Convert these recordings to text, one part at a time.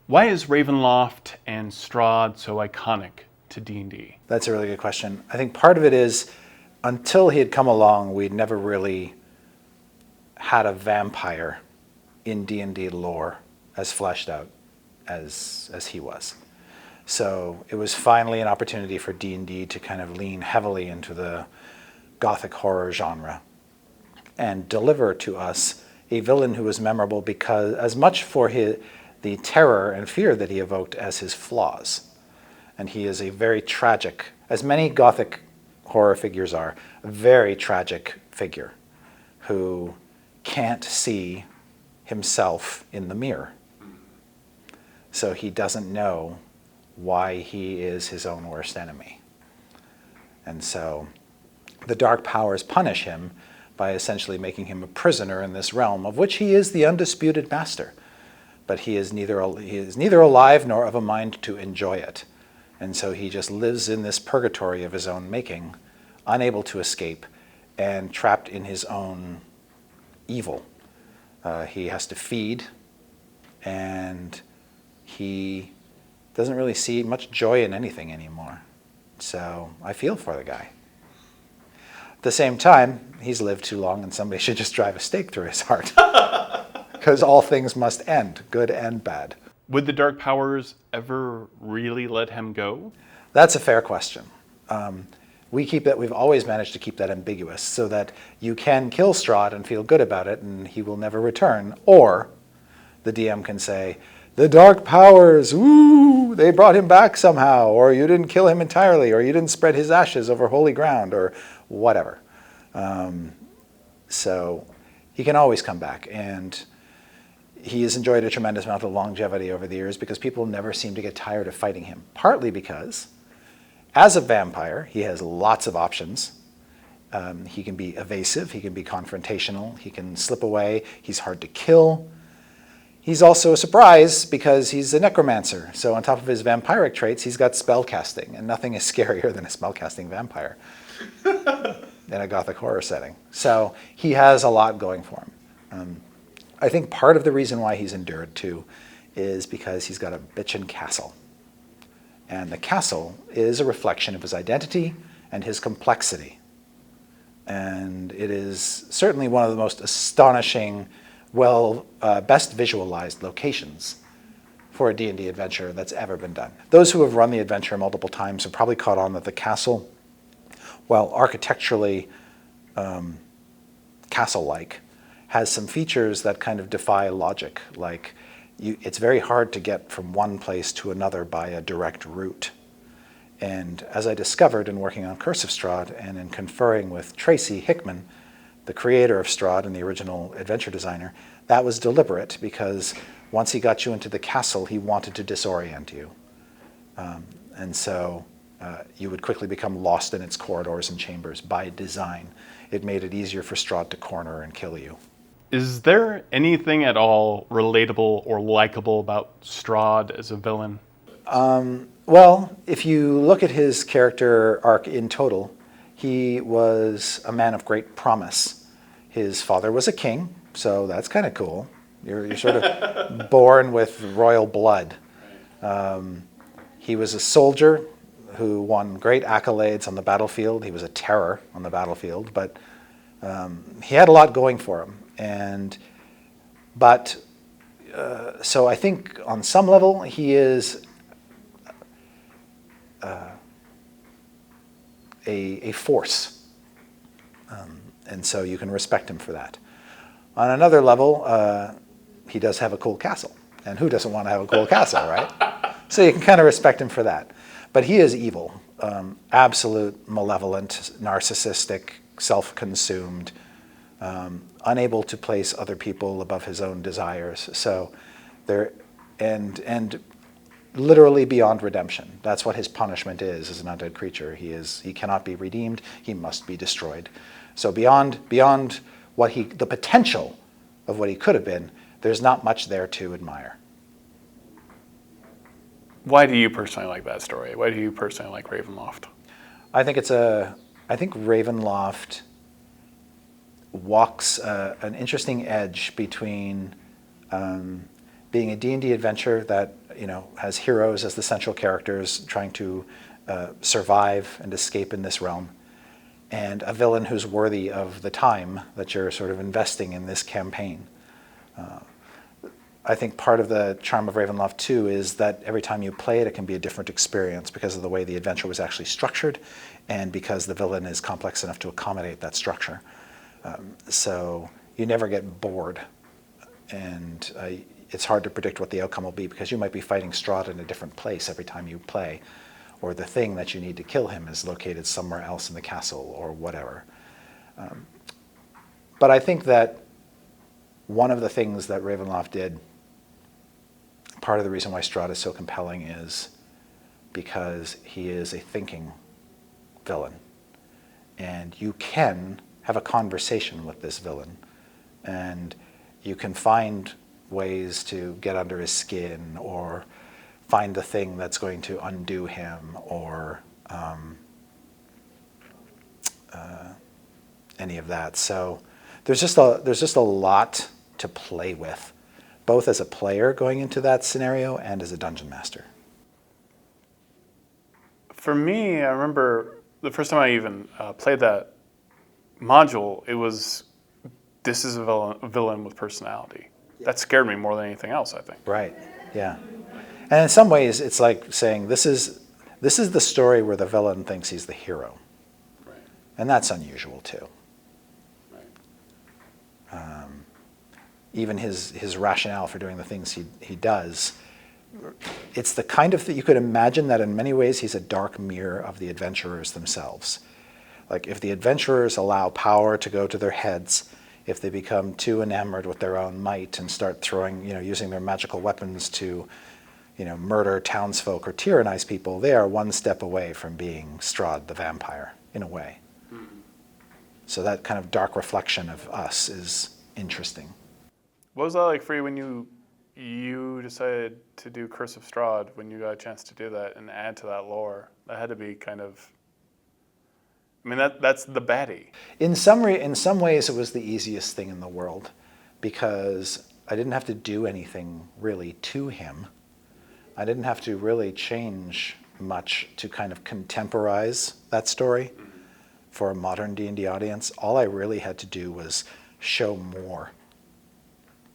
Why is Ravenloft and Strahd so iconic to D&D? That's a really good question. I think part of it is, until he had come along, we'd never really had a vampire in D&D lore as fleshed out as he was. So it was finally an opportunity for D&D to kind of lean heavily into the gothic horror genre and deliver to us a villain who was memorable because as much for the terror and fear that he evoked as his flaws. And he is a very tragic, as many gothic horror figures are, a very tragic figure who can't see himself in the mirror. So he doesn't know why he is his own worst enemy. And so the dark powers punish him by essentially making him a prisoner in this realm, of which he is the undisputed master. But he is neither alive nor of a mind to enjoy it. And so he just lives in this purgatory of his own making, unable to escape, and trapped in his own evil. He has to feed, and he doesn't really see much joy in anything anymore. So I feel for the guy. At the same time, he's lived too long, and somebody should just drive a stake through his heart. Because all things must end, good and bad. Would the Dark Powers ever really let him go? That's a fair question. We've always managed to keep that ambiguous so that you can kill Strahd and feel good about it and he will never return. Or the DM can say, the Dark Powers, woo, they brought him back somehow, or you didn't kill him entirely, or you didn't spread his ashes over holy ground, or whatever. So he can always come back, and he has enjoyed a tremendous amount of longevity over the years because people never seem to get tired of fighting him, partly because as a vampire, he has lots of options. He can be evasive, he can be confrontational, he can slip away, he's hard to kill. He's also a surprise because he's a necromancer. So on top of his vampiric traits, he's got spell casting, and nothing is scarier than a spell casting vampire in a gothic horror setting. So he has a lot going for him. I think part of the reason why he's endured too is because he's got a bitchin' castle. And the castle is a reflection of his identity and his complexity. And it is certainly one of the most astonishing, best visualized locations for a D&D adventure that's ever been done. Those who have run the adventure multiple times have probably caught on that the castle, while architecturally castle-like, has some features that kind of defy logic. Like, it's very hard to get from one place to another by a direct route. And as I discovered in working on Curse of Strahd and in conferring with Tracy Hickman, the creator of Strahd and the original adventure designer, that was deliberate because once he got you into the castle, he wanted to disorient you. And so you would quickly become lost in its corridors and chambers by design. It made it easier for Strahd to corner and kill you. Is there anything at all relatable or likable about Strahd as a villain? Well, if you look at his character arc in total, he was a man of great promise. His father was a king, so that's kind of cool. You're sort of born with royal blood. He was a soldier who won great accolades on the battlefield. He was a terror on the battlefield, but he had a lot going for him. So I think on some level he is a force, and so you can respect him for that. On another level, he does have a cool castle, and who doesn't want to have a cool castle, right? So you can kind of respect him for that. But he is evil, absolute, malevolent, narcissistic, self-consumed, unable to place other people above his own desires. So there, and literally beyond redemption. That's what his punishment is as an undead creature. He cannot be redeemed. He must be destroyed. So beyond the potential of what he could have been, there's not much there to admire. Why do you personally like that story? Why do you personally like Ravenloft? I think Ravenloft walks an interesting edge between being a D&D adventure that has heroes as the central characters trying to survive and escape in this realm, and a villain who's worthy of the time that you're sort of investing in this campaign. I think part of the charm of Ravenloft 2 is that every time you play it, it can be a different experience because of the way the adventure was actually structured and because the villain is complex enough to accommodate that structure. So you never get bored, and it's hard to predict what the outcome will be because you might be fighting Strahd in a different place every time you play, or the thing that you need to kill him is located somewhere else in the castle or whatever. But I think that one of the things that Ravenloft did, part of the reason why Strahd is so compelling is because he is a thinking villain. And you can have a conversation with this villain, and you can find ways to get under his skin or find the thing that's going to undo him or any of that. So there's just a lot to play with, both as a player going into that scenario and as a dungeon master. For me, I remember the first time I even played that module, it was, this is a villain with personality. That scared me more than anything else, I think. Right, yeah. And in some ways, it's like saying this is the story where the villain thinks he's the hero. Right. And that's unusual too. Right. Even his rationale for doing the things he does, it's the kind of thing you could imagine that in many ways he's a dark mirror of the adventurers themselves. Like if the adventurers allow power to go to their heads, if they become too enamored with their own might and start throwing, using their magical weapons to, murder townsfolk or tyrannize people, they are one step away from being Strahd the vampire, in a way. Mm-hmm. So that kind of dark reflection of us is interesting. What was that like for you when you decided to do Curse of Strahd, when you got a chance to do that and add to that lore? That had to be kind of, that's the baddie. In some ways, it was the easiest thing in the world because I didn't have to do anything really to him. I didn't have to really change much to kind of contemporize that story for a modern D&D audience. All I really had to do was show more.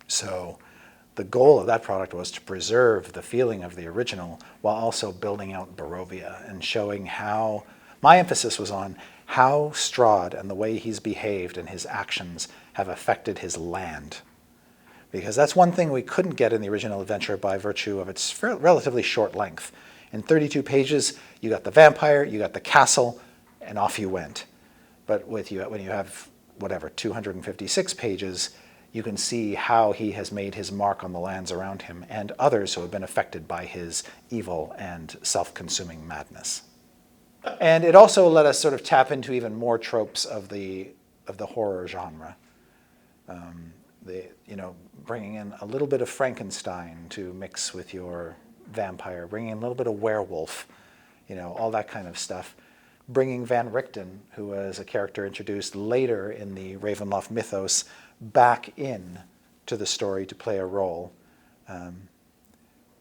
So the goal of that product was to preserve the feeling of the original while also building out Barovia and showing how, my emphasis was on how Strahd and the way he's behaved and his actions have affected his land. Because that's one thing we couldn't get in the original adventure by virtue of its relatively short length. In 32 pages, you got the vampire, you got the castle, and off you went. But when you have, 256 pages, you can see how he has made his mark on the lands around him and others who have been affected by his evil and self-consuming madness. And it also let us sort of tap into even more tropes of the horror genre. Bringing in a little bit of Frankenstein to mix with your vampire, bringing in a little bit of werewolf, all that kind of stuff. Bringing Van Richten, who was a character introduced later in the Ravenloft mythos, back in to the story to play a role,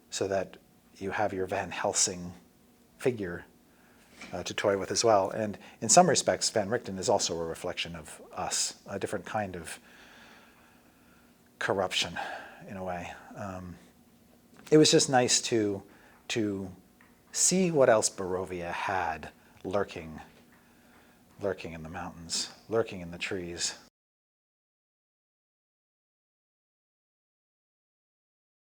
so that you have your Van Helsing figure to toy with as well. And in some respects, Van Richten is also a reflection of us, a different kind of corruption, in a way. It was just nice to see what else Barovia had lurking in the mountains, lurking in the trees.